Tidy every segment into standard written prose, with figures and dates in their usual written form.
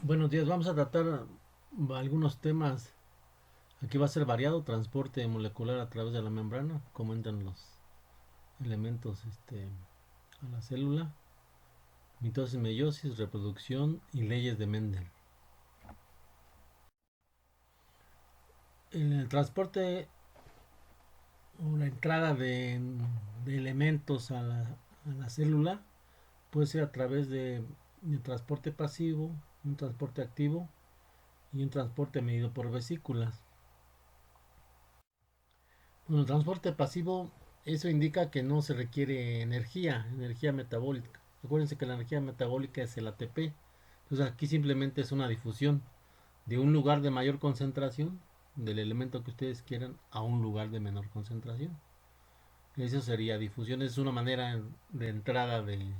Buenos días, vamos a tratar algunos temas. Aquí va a ser variado, transporte molecular a través de la membrana, cómo entran los elementos a la célula, mitosis, meiosis, reproducción y leyes de Mendel. El transporte o la entrada de elementos a la célula puede ser a través de transporte pasivo, un transporte activo y un transporte medido por vesículas. Bueno, el transporte pasivo, eso indica que no se requiere energía metabólica. Acuérdense que la energía metabólica es el ATP. Entonces aquí simplemente es una difusión de un lugar de mayor concentración del elemento que ustedes quieran a un lugar de menor concentración. Eso sería difusión, es una manera de entrada de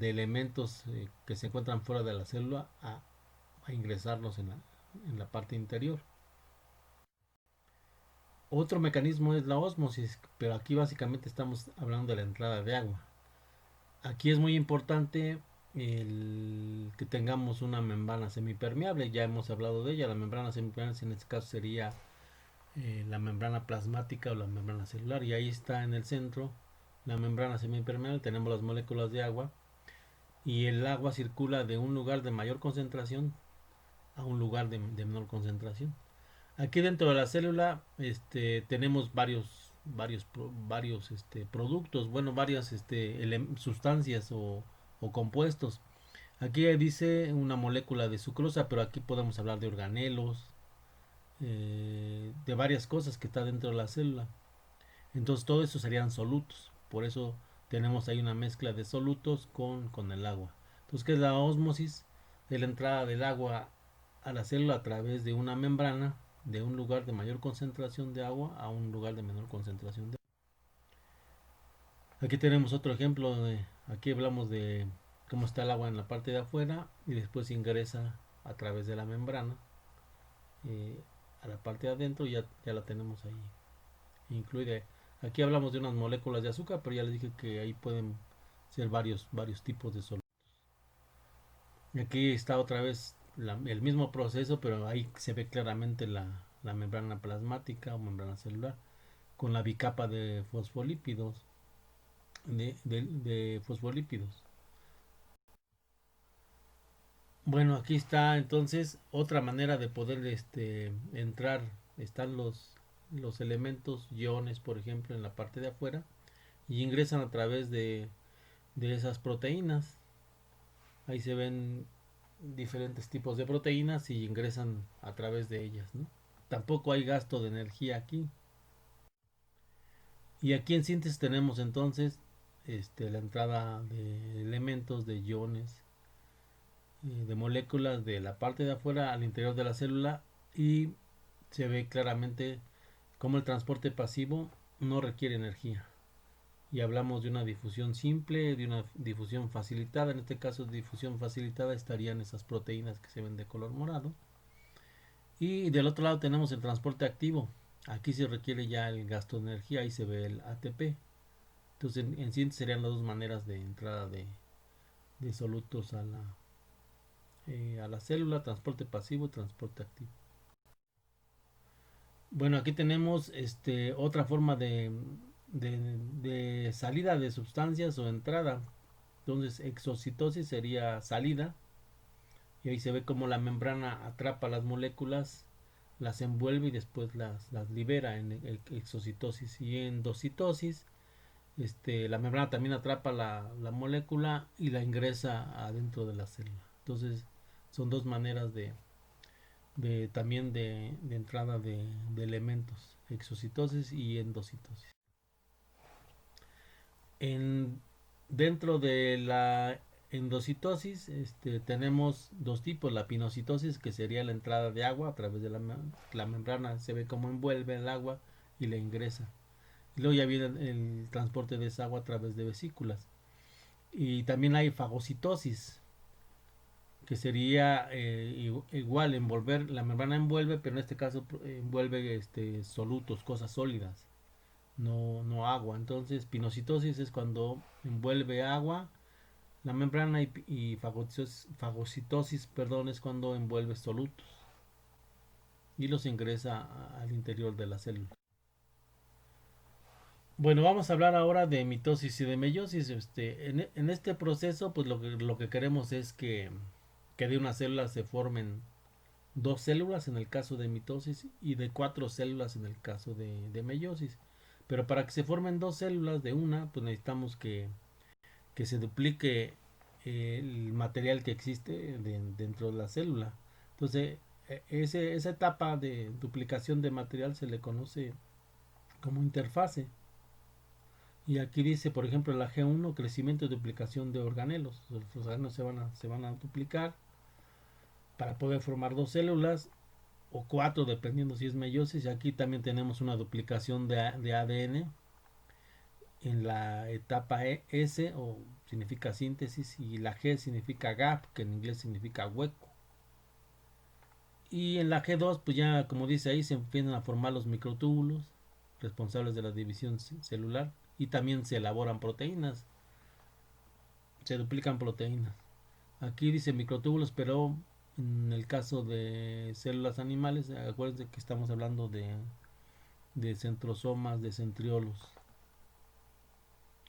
elementos que se encuentran fuera de la célula a ingresarlos en la parte interior. Otro mecanismo es la ósmosis, pero aquí básicamente estamos hablando de la entrada de agua. Aquí es muy importante el que tengamos una membrana semipermeable, ya hemos hablado de ella. La membrana semipermeable en este caso sería la membrana plasmática o la membrana celular, y ahí está en el centro la membrana semipermeable. Tenemos las moléculas de agua y el agua circula de un lugar de mayor concentración a un lugar de menor concentración. Aquí dentro de la célula tenemos varios productos, bueno, varias sustancias o compuestos. Aquí dice una molécula de sucrosa, pero aquí podemos hablar de organelos, de varias cosas que está dentro de la célula. Entonces todo eso serían solutos. Por eso tenemos ahí una mezcla de solutos con el agua. Entonces, ¿qué es la ósmosis? Es la entrada del agua a la célula a través de una membrana de un lugar de mayor concentración de agua a un lugar de menor concentración de agua. Aquí tenemos otro ejemplo. Aquí hablamos de cómo está el agua en la parte de afuera y después ingresa a través de la membrana eh, a la parte de adentro y ya la tenemos ahí incluida. Aquí hablamos de unas moléculas de azúcar, pero ya les dije que ahí pueden ser varios tipos de solutos. Aquí está otra vez el mismo proceso, pero ahí se ve claramente la membrana plasmática o membrana celular con la bicapa de fosfolípidos. De fosfolípidos. Bueno, aquí está entonces otra manera de poder entrar. Están los elementos, iones, por ejemplo, en la parte de afuera y ingresan a través de esas proteínas. Ahí se ven diferentes tipos de proteínas y ingresan a través de ellas, ¿no? Tampoco hay gasto de energía aquí. Y aquí en síntesis tenemos entonces la entrada de elementos, de iones, de moléculas de la parte de afuera al interior de la célula, y se ve claramente cómo el transporte pasivo no requiere energía. Y hablamos de una difusión simple, de una difusión facilitada. En este caso, difusión facilitada estarían esas proteínas que se ven de color morado. Y del otro lado tenemos el transporte activo. Aquí se requiere ya el gasto de energía y se ve el ATP. Entonces, en sí serían las dos maneras de entrada de solutos a la célula: transporte pasivo y transporte activo. Bueno, aquí tenemos otra forma de salida de sustancias o entrada. Entonces, exocitosis sería salida, y ahí se ve como la membrana atrapa las moléculas, las envuelve y después las libera en exocitosis. Y endocitosis, la membrana también atrapa la molécula y la ingresa adentro de la célula. Entonces, son dos maneras también de entrada de elementos: exocitosis y endocitosis. En, Dentro de la endocitosis tenemos dos tipos: la pinocitosis, que sería la entrada de agua a través de la membrana, se ve cómo envuelve el agua y la ingresa. Y luego ya viene el transporte de esa agua a través de vesículas. Y también hay fagocitosis, que sería igual, envolver, la membrana envuelve, pero en este caso envuelve solutos, cosas sólidas, no agua. Entonces, pinocitosis es cuando envuelve agua La membrana y fagocitosis, perdón, es cuando envuelve solutos y los ingresa al interior de la célula. Bueno, vamos a hablar ahora de mitosis y de meiosis. En este proceso, pues lo que queremos es que de una célula se formen dos células en el caso de mitosis y de cuatro células en el caso de meiosis. Pero para que se formen dos células de una, pues necesitamos que se duplique el material que existe dentro de la célula. Entonces, esa etapa de duplicación de material se le conoce como interfase. Y aquí dice, por ejemplo, la G1, crecimiento y duplicación de organelos. Los organelos se van a duplicar para poder formar dos células o cuatro, dependiendo si es meiosis. Y aquí también tenemos una duplicación de ADN en la etapa S, o significa síntesis, y la G significa gap, que en inglés significa hueco. Y en la G2, pues ya como dice ahí, se empiezan a formar los microtúbulos responsables de la división celular y también se elaboran proteínas, se duplican proteínas. Aquí dice microtúbulos, pero en el caso de células animales, acuérdense que estamos hablando de centrosomas, de centriolos.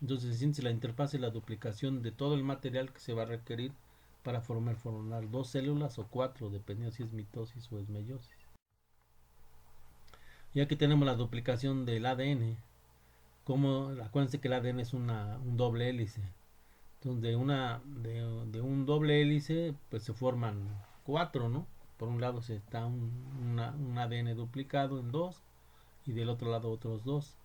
Entonces se siente la interfaz y la duplicación de todo el material que se va a requerir para formar dos células o cuatro, dependiendo si es mitosis o es meiosis. Y aquí tenemos la duplicación del ADN. Acuérdense que el ADN es un doble hélice. Entonces de un doble hélice pues se forman cuatro, ¿no? Por un lado está un ADN duplicado en dos y del otro lado otros dos.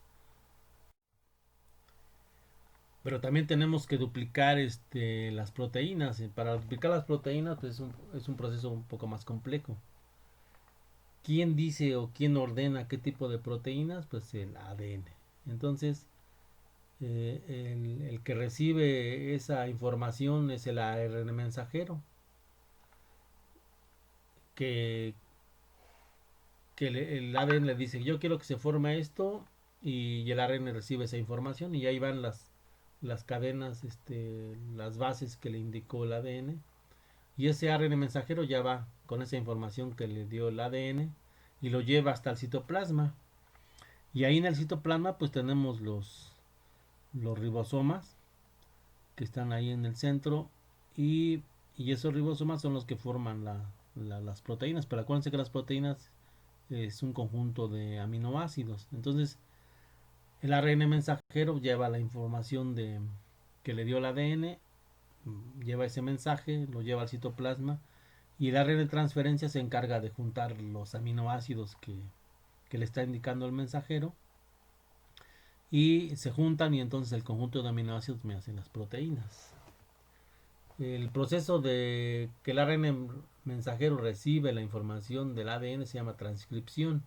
Pero también tenemos que duplicar las proteínas. Para duplicar las proteínas pues es un proceso un poco más complejo. ¿Quién dice o quién ordena qué tipo de proteínas? Pues el ADN. Entonces, el que recibe esa información es el ARN mensajero, que, que el ADN le dice, yo quiero que se forme esto, y el ARN recibe esa información, y ahí van las cadenas, las bases que le indicó el ADN, y ese ARN mensajero ya va con esa información que le dio el ADN y lo lleva hasta el citoplasma. Y ahí en el citoplasma pues tenemos los ribosomas que están ahí en el centro, y esos ribosomas son los que forman las proteínas. Pero acuérdense que las proteínas es un conjunto de aminoácidos. Entonces el ARN mensajero lleva la información que le dio el ADN, lleva ese mensaje, lo lleva al citoplasma, y el ARN de transferencia se encarga de juntar los aminoácidos que le está indicando el mensajero, y se juntan, y entonces el conjunto de aminoácidos me hacen las proteínas. El proceso de que el ARN mensajero recibe la información del ADN se llama transcripción,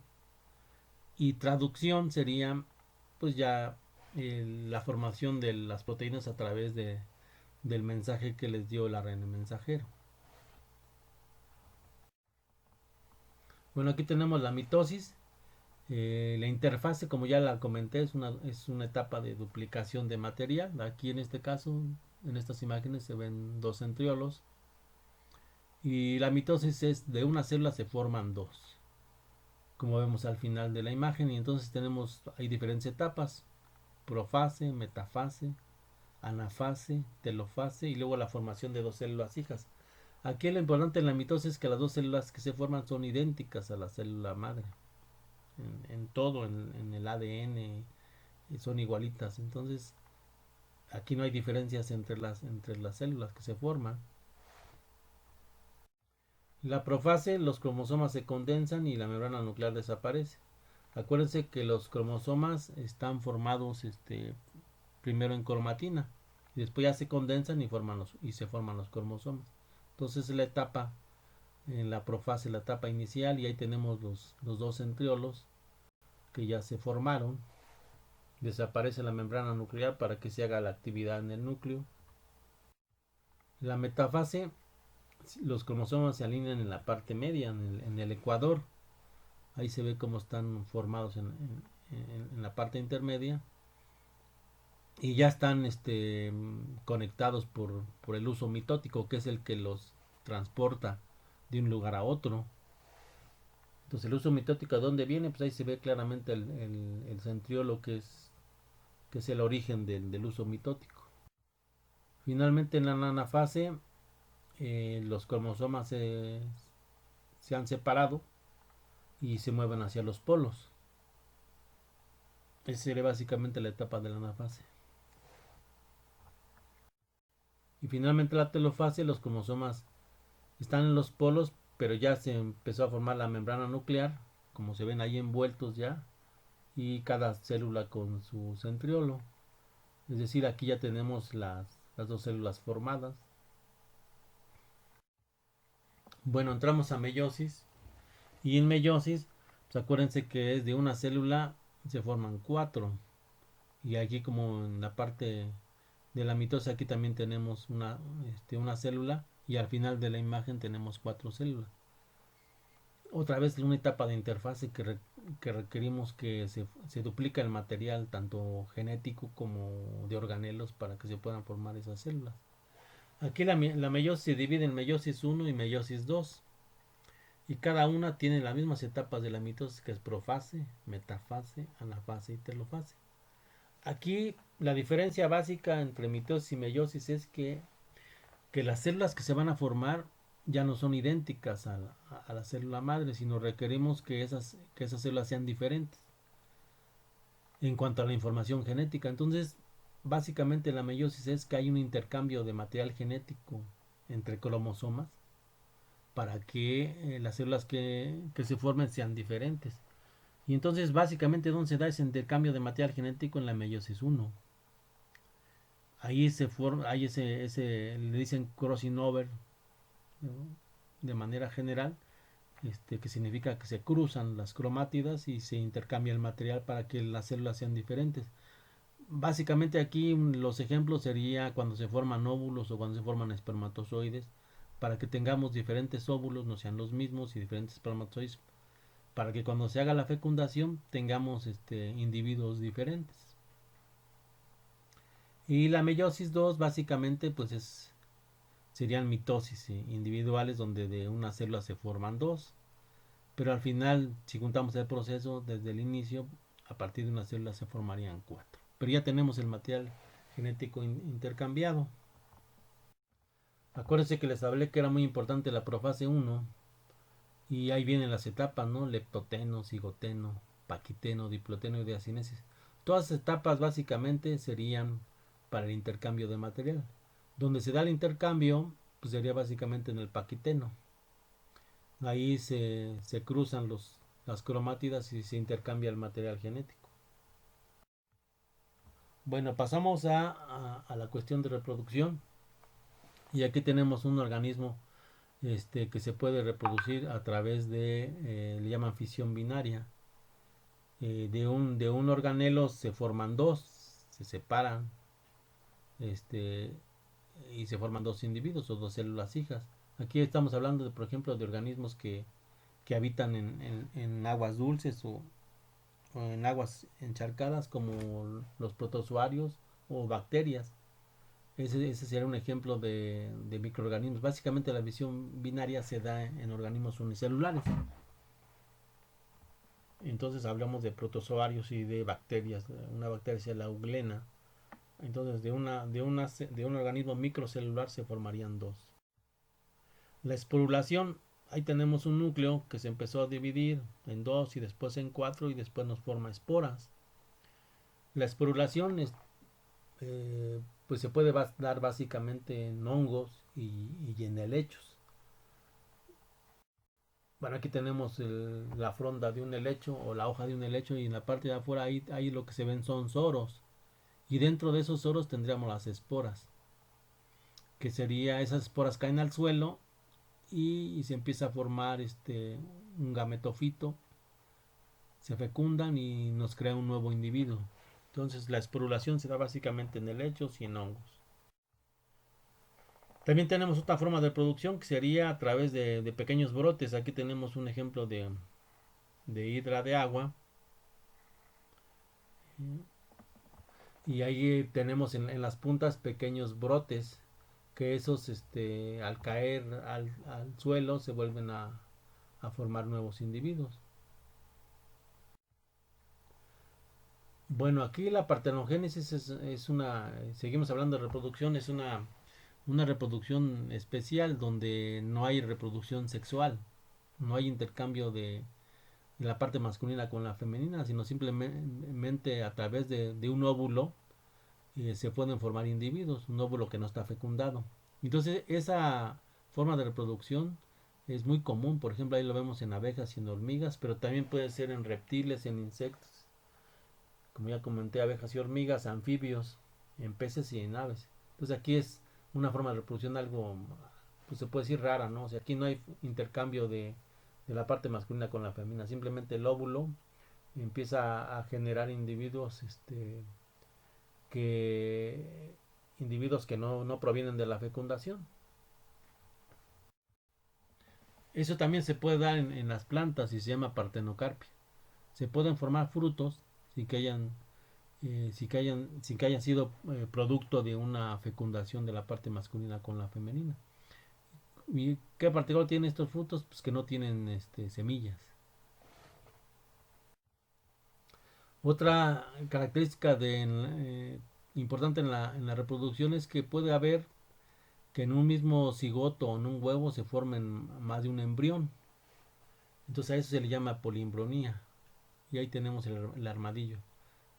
y traducción sería pues ya la formación de las proteínas a través del mensaje que les dio el ARN mensajero. Bueno, aquí tenemos la mitosis. La interfase, como ya la comenté, es una etapa de duplicación de material. Aquí en este caso, en estas imágenes se ven dos centriolos. Y la mitosis es de una célula se forman dos, como vemos al final de la imagen. Y entonces hay diferentes etapas: profase, metafase, anafase, telofase, y luego la formación de dos células hijas. Aquí lo importante en la mitosis es que las dos células que se forman son idénticas a la célula madre. En todo, en el ADN, son igualitas. Entonces, aquí no hay diferencias entre las células que se forman. La profase, los cromosomas se condensan y la membrana nuclear desaparece. Acuérdense que los cromosomas están formados primero en cromatina, y después ya se condensan y se forman los cromosomas. Entonces la etapa en la profase, la etapa inicial, y ahí tenemos los dos centriolos que ya se formaron. Desaparece la membrana nuclear para que se haga la actividad en el núcleo. La metafase, los cromosomas se alinean en la parte media, en el ecuador. Ahí se ve cómo están formados en la parte intermedia. y ya están conectados por el uso mitótico, que es el que los transporta de un lugar a otro. Entonces el uso mitótico, ¿de dónde viene? Pues ahí se ve claramente el centriolo, que es el origen del uso mitótico. Finalmente en la anafase los cromosomas se han separado y se mueven hacia los polos. Esa sería básicamente la etapa de la anafase. Y finalmente la telofase, los cromosomas están en los polos, pero ya se empezó a formar la membrana nuclear, como se ven ahí envueltos ya, y cada célula con su centriolo. Es decir, aquí ya tenemos las dos células formadas. Bueno, entramos a meiosis. Y en meiosis, pues acuérdense que es de una célula se forman cuatro. Y aquí como en la parte de la mitosis, aquí también tenemos una célula. Y al final de la imagen tenemos cuatro células. Otra vez una etapa de interfase que requerimos que se duplica el material tanto genético como de organelos para que se puedan formar esas células. Aquí la meiosis se divide en meiosis uno y meiosis 2 y cada una tiene las mismas etapas de la mitosis, que es profase, metafase, anafase y telofase. Aquí la diferencia básica entre mitosis y meiosis es que las células que se van a formar ya no son idénticas a la célula madre, sino requerimos que esas células sean diferentes en cuanto a la información genética. Entonces, básicamente la meiosis es que hay un intercambio de material genético entre cromosomas para que las células que se formen sean diferentes. Y entonces, básicamente, ¿dónde se da ese intercambio de material genético? En la meiosis uno. Ahí se forma, ahí le dicen crossing over, ¿no? De manera general, que significa que se cruzan las cromátidas y se intercambia el material para que las células sean diferentes. Básicamente aquí los ejemplos sería cuando se forman óvulos o cuando se forman espermatozoides, para que tengamos diferentes óvulos, no sean los mismos, y diferentes espermatozoides, para que cuando se haga la fecundación tengamos individuos diferentes. Y la meiosis 2 básicamente pues serían mitosis individuales donde de una célula se forman dos, pero al final si juntamos el proceso desde el inicio, a partir de una célula se formarían cuatro. Pero ya tenemos el material genético intercambiado. Acuérdense que les hablé que era muy importante la profase uno y ahí vienen las etapas, ¿no? Leptoteno, cigoteno, paquiteno, diploteno y diacinesis. Todas las etapas básicamente serían para el intercambio de material. Donde se da el intercambio, pues sería básicamente en el paquiteno. Ahí se cruzan las cromátidas y se intercambia el material genético. Bueno, pasamos a la cuestión de reproducción. Y aquí tenemos un organismo que se puede reproducir a través le llaman fisión binaria. De un organelo se forman dos, se separan, este, y se forman dos individuos o dos células hijas. Aquí estamos hablando, por ejemplo, de organismos que habitan en aguas dulces o en aguas encharcadas, como los protozoarios o bacterias. Ese sería un ejemplo de microorganismos. Básicamente la visión binaria se da en organismos unicelulares. Entonces hablamos de protozoarios y de bacterias. Una bacteria sería la euglena. Entonces de un organismo microcelular se formarían dos. La esporulación, ahí tenemos un núcleo que se empezó a dividir en dos y después en cuatro y después nos forma esporas. La esporulación pues se puede dar básicamente en hongos y en helechos. Bueno, aquí tenemos la fronda de un helecho o la hoja de un helecho y en la parte de afuera ahí lo que se ven son soros. Y dentro de esos soros tendríamos las esporas, que sería esas esporas caen al suelo y se empieza a formar un gametofito, se fecundan y nos crea un nuevo individuo. Entonces la esporulación se da básicamente en helechos y en hongos. También tenemos otra forma de producción que sería a través de pequeños brotes. Aquí tenemos un ejemplo de hidra de agua. y ahí tenemos en las puntas pequeños brotes que esos al caer al suelo se vuelven a formar nuevos individuos. Bueno, aquí la partenogénesis es una, seguimos hablando de reproducción, es una reproducción especial donde no hay reproducción sexual, no hay intercambio de la parte masculina con la femenina, sino simplemente a través de un óvulo se pueden formar individuos, un óvulo que no está fecundado. Entonces esa forma de reproducción es muy común, por ejemplo ahí lo vemos en abejas y en hormigas, pero también puede ser en reptiles, en insectos, como ya comenté, abejas y hormigas, anfibios, en peces y en aves. Entonces aquí es una forma de reproducción algo, pues se puede decir rara, ¿no? O sea, aquí no hay intercambio de la parte masculina con la femenina, simplemente el óvulo empieza a generar individuos, que individuos que no provienen de la fecundación. Eso también se puede dar en las plantas y se llama partenocarpia. Se pueden formar frutos sin que hayan sin que hayan sido producto de una fecundación de la parte masculina con la femenina. ¿Y qué particular tienen estos frutos? Pues que no tienen semillas. Otra característica importante en la reproducción es que puede haber que en un mismo cigoto o en un huevo se formen más de un embrión. Entonces a eso se le llama poliembronía. Y ahí tenemos el armadillo.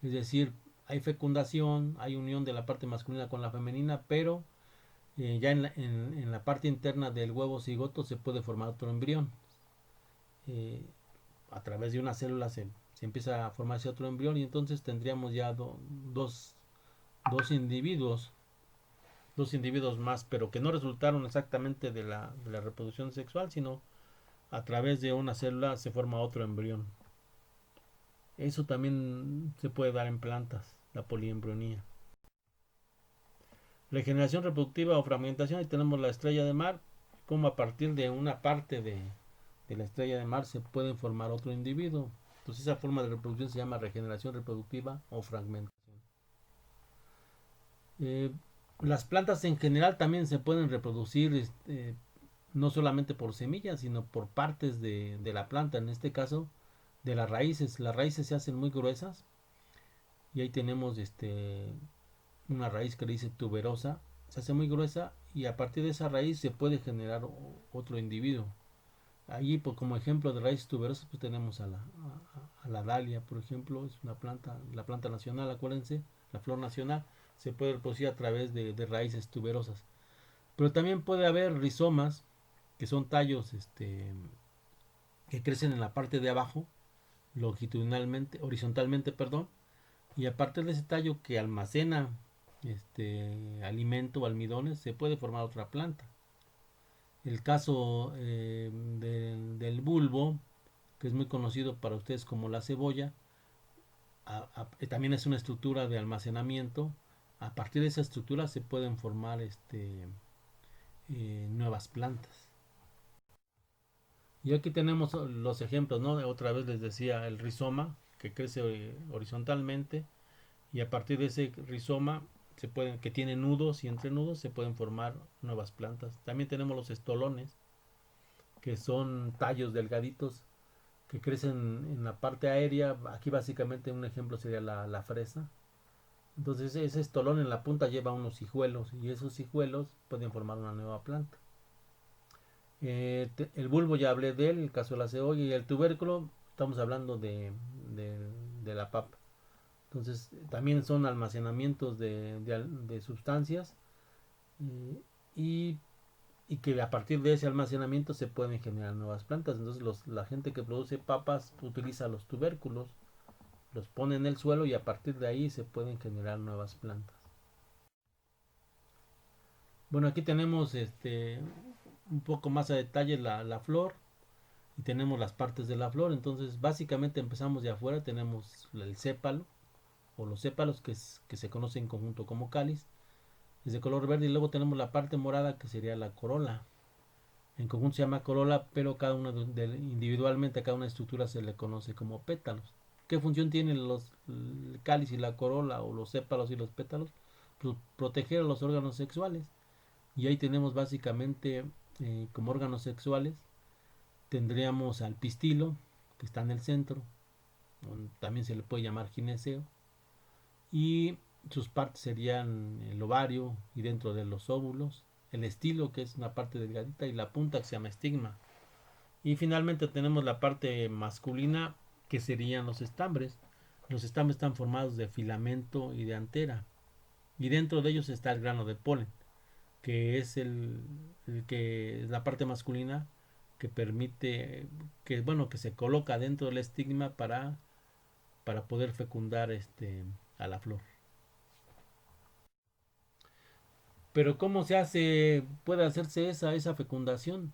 Es decir, hay fecundación, hay unión de la parte masculina con la femenina, pero ya en la parte interna del huevo cigoto se puede formar otro embrión. Eh, a través de una célula se empieza a formarse otro embrión y entonces tendríamos ya dos, dos individuos dos individuos más, pero que no resultaron exactamente de la reproducción sexual, sino a través de una célula se forma otro embrión. Eso también se puede dar en plantas, la poliembrionía. Regeneración reproductiva o fragmentación, y tenemos la estrella de mar, como a partir de una parte de la estrella de mar se pueden formar otro individuo. Entonces esa forma de reproducción se llama regeneración reproductiva o fragmentación. Eh, las plantas en general también se pueden reproducir no solamente por semillas, sino por partes de la planta, en este caso de las raíces. Las raíces se hacen muy gruesas y ahí tenemos una raíz que le dice tuberosa, se hace muy gruesa y a partir de esa raíz se puede generar otro individuo. Allí, pues, como ejemplo de raíces tuberosas, pues tenemos a la dalia, por ejemplo, es una planta, la planta nacional, acuérdense, la flor nacional, se puede reproducir a través de raíces tuberosas. Pero también puede haber rizomas, que son tallos que crecen en la parte de abajo, longitudinalmente, horizontalmente, perdón, y a partir de ese tallo que almacena alimento o almidones, se puede formar otra planta. El caso del bulbo, que es muy conocido para ustedes como la cebolla, también es una estructura de almacenamiento. A partir de esa estructura se pueden formar nuevas plantas. Y aquí tenemos los ejemplos, ¿no? Otra vez les decía el rizoma, que crece horizontalmente, y a partir de ese rizoma que tiene nudos y entrenudos se pueden formar nuevas plantas. También tenemos los estolones, que son tallos delgaditos que crecen en la parte aérea. Aquí básicamente un ejemplo sería la fresa. Entonces ese estolón en la punta lleva unos hijuelos y esos hijuelos pueden formar una nueva planta. El bulbo ya hablé de él, el caso de la cebolla, y el tubérculo estamos hablando de la papa. Entonces también son almacenamientos de sustancias, eh, y, y que a partir de ese almacenamiento se pueden generar nuevas plantas. Entonces la gente que produce papas utiliza los tubérculos, los pone en el suelo y a partir de ahí se pueden generar nuevas plantas. Bueno, aquí tenemos un poco más a detalle la flor y tenemos las partes de la flor. Entonces básicamente empezamos de afuera, tenemos el sépalo o los sépalos que se conocen en conjunto como cáliz, es de color verde, y luego tenemos la parte morada que sería la corola. En conjunto se llama corola, pero cada una individualmente a cada una estructura se le conoce como pétalos. ¿qué función tienen el cáliz y la corola o los sépalos y los pétalos? Pues proteger a los órganos sexuales. Y ahí tenemos básicamente como órganos sexuales, tendríamos al pistilo, que está en el centro, también se le puede llamar gineceo, y sus partes serían el ovario y dentro de los óvulos, el estilo, que es una parte delgadita, y la punta, que se llama estigma. Y finalmente tenemos la parte masculina, que serían los estambres. Los estambres están formados de filamento y de antera, y dentro de ellos está el grano de polen, que es el que es la parte masculina, que permite que, bueno, que se coloca dentro del estigma para poder fecundar a la flor. Pero ¿cómo se hace, puede hacerse esa fecundación?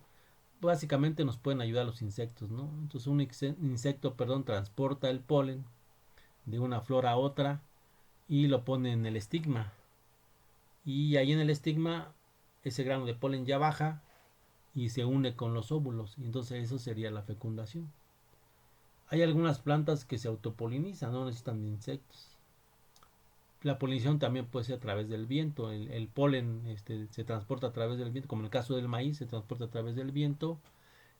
Básicamente nos pueden ayudar los insectos, ¿no? Entonces un insecto, perdón, transporta el polen de una flor a otra y lo pone en el estigma. Y ahí en el estigma ese grano de polen ya baja y se une con los óvulos. Y entonces eso sería la fecundación. Hay algunas plantas que se autopolinizan, no necesitan de insectos. La polinización también puede ser a través del viento. El polen se transporta a través del viento, como en el caso del maíz, se transporta a través del viento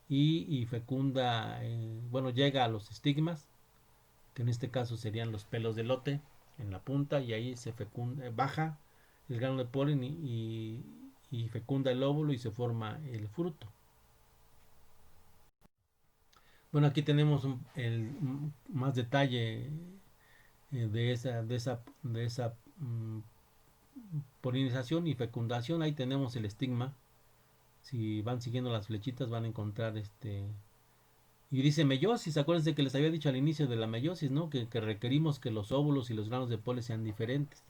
y fecunda, bueno, llega a los estigmas, que en este caso serían los pelos de lote en la punta, y ahí se fecunda, baja el grano de polen y fecunda el óvulo y se forma el fruto. Bueno, aquí tenemos más detalle de esa polinización y fecundación. Ahí tenemos el estigma. Si van siguiendo las flechitas van a encontrar y dice meiosis. Acuérdense que les había dicho al inicio de la meiosis, ¿no? Que requerimos que los óvulos y los granos de polen sean diferentes.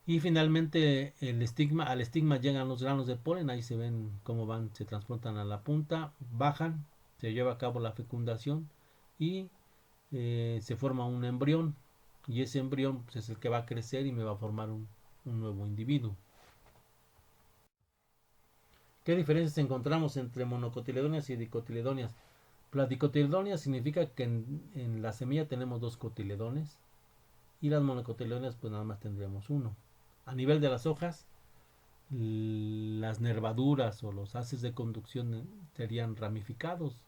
Y finalmente al estigma llegan los granos de polen. Ahí se ven cómo se transportan a la punta, bajan, se lleva a cabo la fecundación y se forma un embrión, y ese embrión pues, es el que va a crecer y me va a formar un nuevo individuo. ¿Qué diferencias encontramos entre monocotiledonias y dicotiledonias? Las dicotiledonias significa que en la semilla tenemos dos cotiledones, y las monocotiledonias pues nada más tendríamos uno. A nivel de las hojas, las nervaduras o los haces de conducción serían ramificados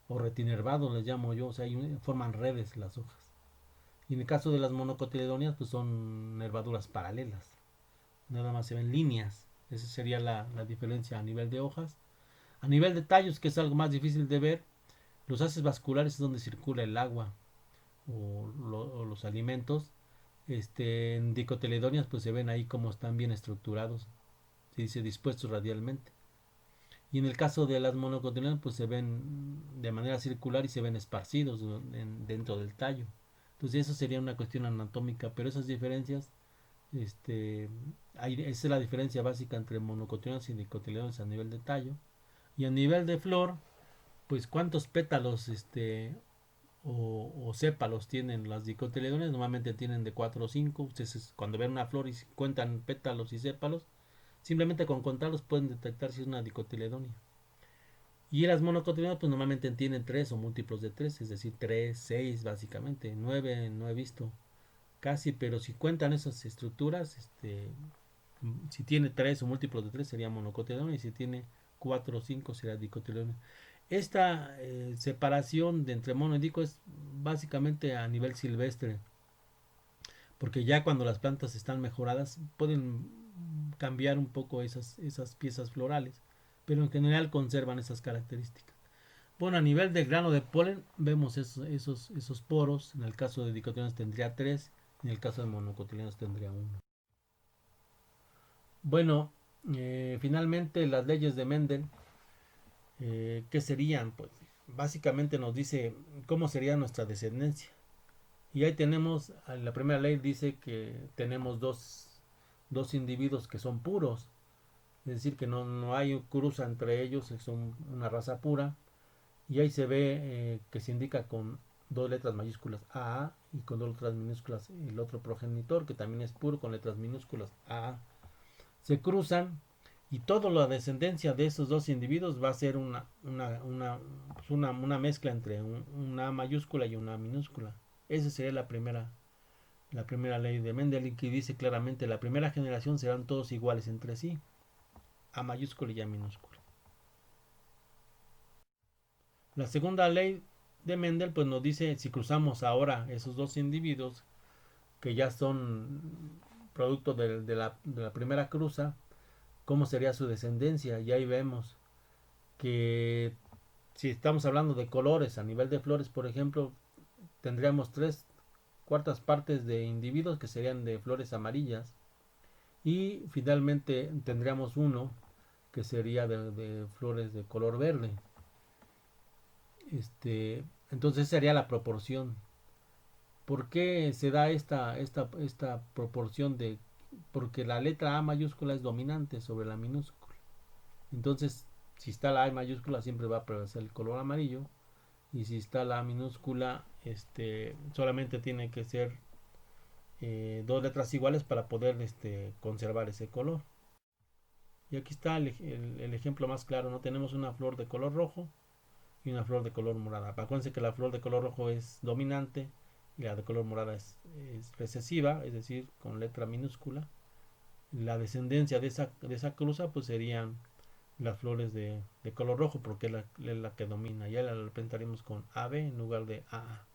o retinervados, les llamo yo, o sea, forman redes las hojas. Y en el caso de las monocotiledonias, pues son nervaduras paralelas. Nada más se ven líneas. Esa sería la diferencia a nivel de hojas. A nivel de tallos, que es algo más difícil de ver, los haces vasculares es donde circula el agua o los alimentos. En dicotiledonias, pues se ven ahí como están bien estructurados. Se dice dispuestos radialmente. Y en el caso de las monocotiledonias, pues se ven de manera circular y se ven esparcidos dentro del tallo. Entonces eso sería una cuestión anatómica, pero esas diferencias, esa es la diferencia básica entre monocotiledonias y dicotiledonias a nivel de tallo. Y a nivel de flor, pues cuántos pétalos o sépalos tienen las dicotiledonias. Normalmente tienen de 4 o 5. Ustedes cuando ven una flor y cuentan pétalos y sépalos, simplemente con contarlos pueden detectar si es una dicotiledonia. Y las monocotiledonias pues normalmente tienen 3 o múltiplos de 3, es decir, 3, 6 básicamente. 9 no he visto casi, pero si cuentan esas estructuras, si tiene 3 o múltiplos de 3 sería monocotiledonia, y si tiene 4 o 5 sería dicotiledonia. Esta separación de entre mono y dico es básicamente a nivel silvestre, porque ya cuando las plantas están mejoradas pueden cambiar un poco esas piezas florales, pero en general conservan esas características. Bueno, a nivel del grano de polen vemos esos poros. En el caso de dicotiledonias tendría 3, en el caso de monocotiledonias tendría 1. Bueno, finalmente las leyes de Mendel, ¿qué serían? Pues básicamente nos dice cómo sería nuestra descendencia. Y ahí tenemos, la primera ley dice que tenemos dos individuos que son puros, es decir, que no hay cruza entre ellos, son una raza pura. Y ahí se ve que se indica con dos letras mayúsculas AA y con dos letras minúsculas el otro progenitor, que también es puro, con letras minúsculas AA. Se cruzan Y toda la descendencia de esos dos individuos va a ser una mezcla entre una A mayúscula y una A minúscula. Esa sería la primera ley de Mendel, que dice claramente la primera generación serán todos iguales entre sí, A mayúscula y A minúscula. La segunda ley de Mendel pues nos dice, si cruzamos ahora esos dos individuos que ya son producto de la primera cruza, cómo sería su descendencia. Y ahí vemos que si estamos hablando de colores a nivel de flores, por ejemplo, tendríamos 3/4 partes de individuos que serían de flores amarillas, y finalmente tendríamos uno que sería de flores de color verde. Entonces sería la proporción. ¿Por qué se da esta proporción de? Porque la letra A mayúscula es dominante sobre la minúscula. Entonces, si está la A mayúscula, siempre va a prevalecer el color amarillo. Y si está la A minúscula, solamente tiene que ser dos letras iguales para poder conservar ese color. Y aquí está el ejemplo más claro, ¿no? Tenemos una flor de color rojo y una flor de color morada. Acuérdense que la flor de color rojo es dominante y la de color morada es recesiva, es decir, con letra minúscula. La descendencia de esa cruza pues serían las flores de color rojo, porque es la que domina. Ya la representaremos con AB en lugar de AA.